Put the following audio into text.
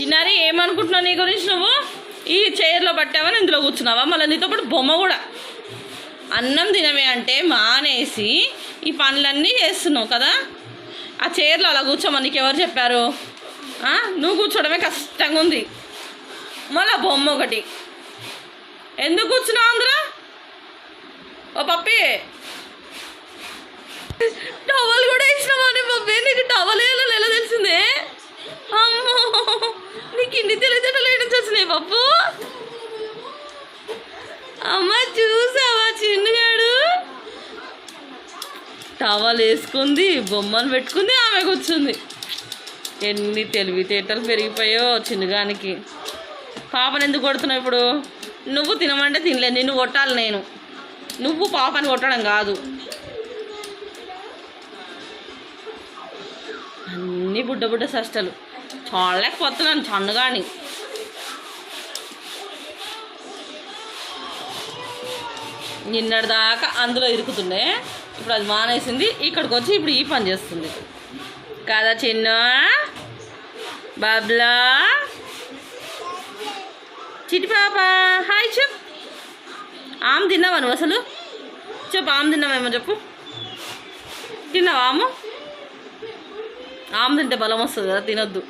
చిన్నారి ఏమనుకుంటున్నావు నీ గురించి? నువ్వు ఈ చైర్లో పట్టావని ఇందులో కూర్చున్నావా? మళ్ళీ నీతో పాటు బొమ్మ కూడా. అన్నం తినవే అంటే మానేసి ఈ పనులన్నీ చేస్తున్నావు కదా. ఆ చైర్లో అలా కూర్చోమని నీకు ఎవరు చెప్పారు? నువ్వు కూర్చోవడమే కష్టంగా ఉంది, మళ్ళీ బొమ్మ ఒకటి. ఎందుకు కూర్చున్నావు అందులో? ఓ పప్పి, టవల్ కూడా ఇచ్చినావానే పప్పి? నీకు టవల్ వేయాలని ఎలా తెలిసిందే? అమ్మో, నీకు ఇన్ని తెలిసేటలు ఏడు వచ్చినాయి పప్పు. అమ్మ చూసావా చిన్నగాడు టవల్ వేసుకుంది, బొమ్మను పెట్టుకుంది, ఆమె కూర్చుంది. ఎన్ని తెలివితేటలు పెరిగిపోయో చిన్నగానికి. పాపను ఎందుకు కొడుతున్నావు ఇప్పుడు? నువ్వు తినమంటే తినలేదు, నిన్ను కొట్టాలి నేను. నువ్వు పాపని కొట్టడం కాదు. అన్నీ బుడ్డ బుడ్డ సష్టలు చూడలేకపోతున్నాను చన్నగాని. నిన్నటిదాకా అందులో ఇరుకుతుండే, ఇప్పుడు అది మానేసింది. ఇక్కడికి వచ్చి ఇప్పుడు ఈ పని చేస్తుంది కదా చిన్న బాబ్లా. చిటి పాప హాయ్ చెప్. ఆమె తిన్నావా నువ్వు అసలు? చెప్పు, ఆమె తిన్నావేమో చెప్పు. తిన్నావా ఆమె? ఆమె తింటే బలం వస్తుంది కదా, తినొద్దు.